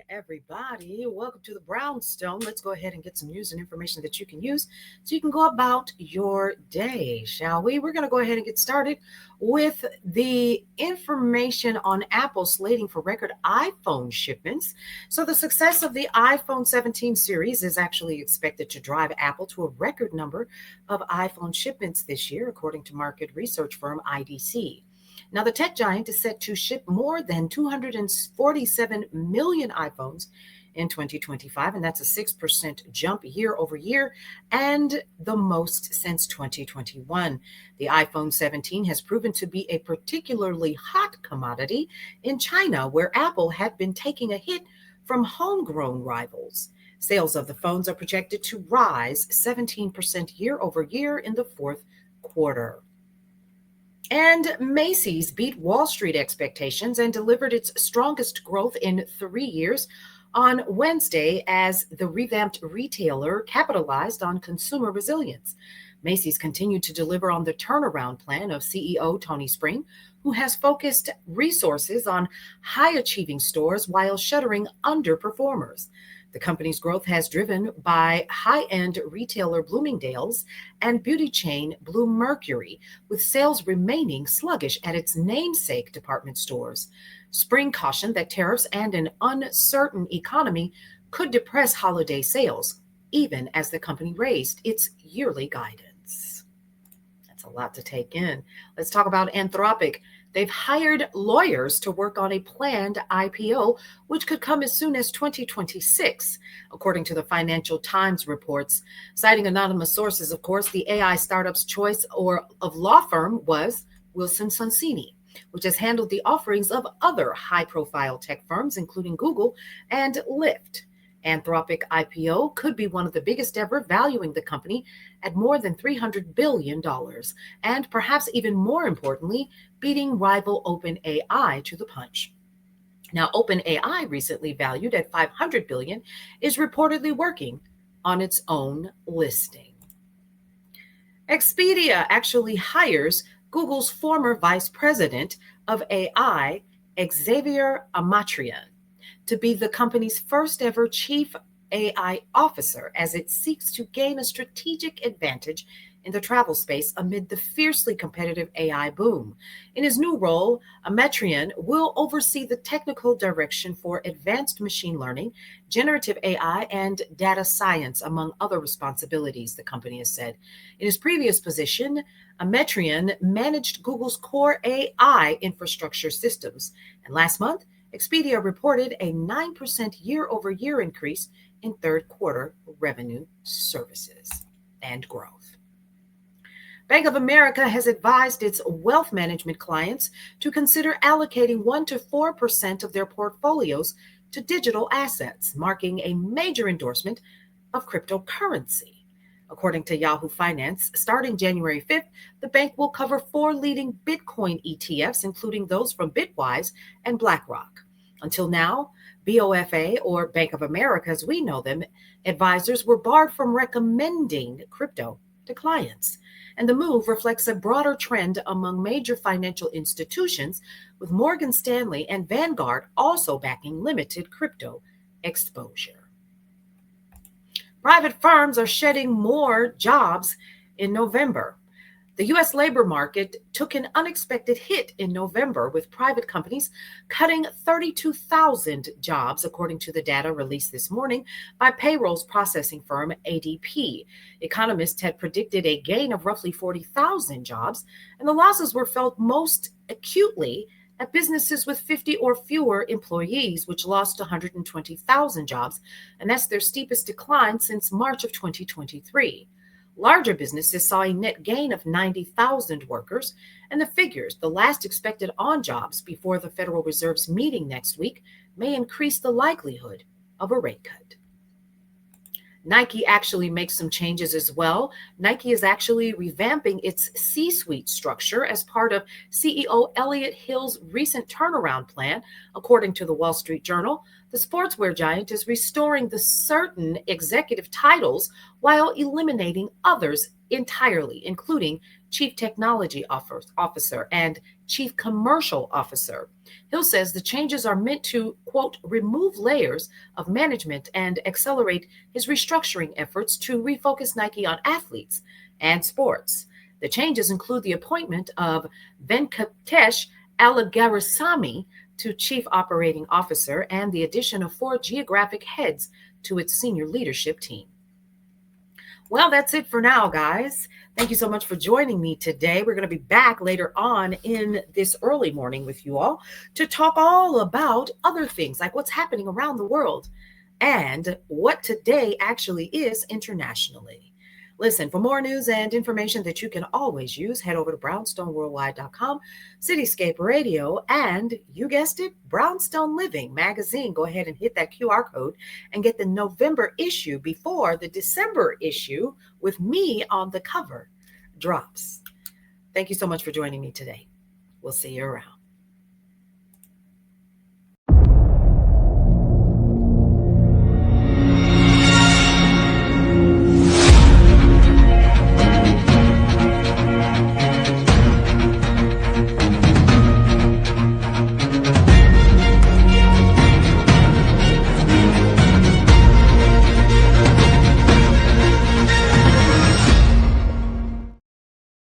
everybody. Welcome to the Brownstone. Let's go ahead and get some news and information that you can use so you can go about your day, shall we? We're going to go ahead and get started with the information on Apple slating for record iPhone shipments. So, the success of the iPhone 17 series is actually expected to drive Apple to a record number of iPhone shipments this year, according to market research firm IDC. Now, the tech giant is set to ship more than 247 million iPhones in 2025, and that's a 6% jump year over year and the most since 2021. The iPhone 17 has proven to be a particularly hot commodity in China, where Apple had been taking a hit from homegrown rivals. Sales of the phones are projected to rise 17% year over year in the fourth quarter. And Macy's beat Wall Street expectations and delivered its strongest growth in 3 years on Wednesday as the revamped retailer capitalized on consumer resilience. Macy's continued to deliver on the turnaround plan of CEO Tony Spring, who has focused resources on high-achieving stores while shuttering underperformers. The company's growth has driven by high-end retailer Bloomingdale's and beauty chain Bluemercury, with sales remaining sluggish at its namesake department stores. Spring cautioned that tariffs and an uncertain economy could depress holiday sales, even as the company raised its yearly guidance. That's a lot to take in. Let's talk about Anthropic. They've hired lawyers to work on a planned IPO, which could come as soon as 2026, according to the Financial Times reports. Citing anonymous sources, of course, the AI startup's choice of law firm was Wilson Sonsini, which has handled the offerings of other high-profile tech firms, including Google and Lyft. Anthropic IPO could be one of the biggest ever, valuing the company at more than $300 billion, and perhaps even more importantly, beating rival OpenAI to the punch. Now, OpenAI, recently valued at $500 billion, is reportedly working on its own listing. Expedia actually hires Google's former vice president of AI, Xavier Amatrian, to be the company's first ever chief AI officer as it seeks to gain a strategic advantage in the travel space amid the fiercely competitive AI boom. In his new role, Amatrian will oversee the technical direction for advanced machine learning, generative AI, and data science, among other responsibilities, the company has said. In his previous position, Amatrian managed Google's core AI infrastructure systems. And last month, Expedia reported a 9% year-over-year increase in third quarter revenue services and growth. Bank of America has advised its wealth management clients to consider allocating 1 to 4% of their portfolios to digital assets, marking a major endorsement of cryptocurrency. According to Yahoo Finance, starting January 5th, the bank will cover 4 leading Bitcoin ETFs, including those from Bitwise and BlackRock. Until now, BOFA, or Bank of America as we know them, advisors were barred from recommending crypto to clients. And the move reflects a broader trend among major financial institutions, with Morgan Stanley and Vanguard also backing limited crypto exposure. Private firms are shedding more jobs in November. The U.S. labor market took an unexpected hit in November, with private companies cutting 32,000 jobs, according to the data released this morning by payrolls processing firm ADP. Economists had predicted a gain of roughly 40,000 jobs, and the losses were felt most acutely at businesses with 50 or fewer employees, which lost 120,000 jobs, and that's their steepest decline since March of 2023. Larger businesses saw a net gain of 90,000 workers, and the figures, the last expected on jobs before the Federal Reserve's meeting next week, may increase the likelihood of a rate cut. Nike actually makes some changes as well. Nike is actually revamping its C-suite structure as part of CEO Elliott Hill's recent turnaround plan, according to the Wall Street Journal. The sportswear giant is restoring the certain executive titles while eliminating others entirely, including Chief Technology Officer and Chief Commercial Officer. Hill says the changes are meant to, quote, remove layers of management and accelerate his restructuring efforts to refocus Nike on athletes and sports. The changes include the appointment of Venkatesh Alagarasamy to Chief Operating Officer and the addition of 4 geographic heads to its senior leadership team. Well, that's it for now, guys. Thank you so much for joining me today. We're going to be back later on in this early morning with you all to talk all about other things like what's happening around the world and what today actually is internationally. Listen, for more news and information that you can always use, head over to brownstoneworldwide.com, Cityscape Radio, and you guessed it, Brownstone Living magazine. Go ahead and hit that QR code and get the November issue before the December issue with me on the cover drops. Thank you so much for joining me today. We'll see you around.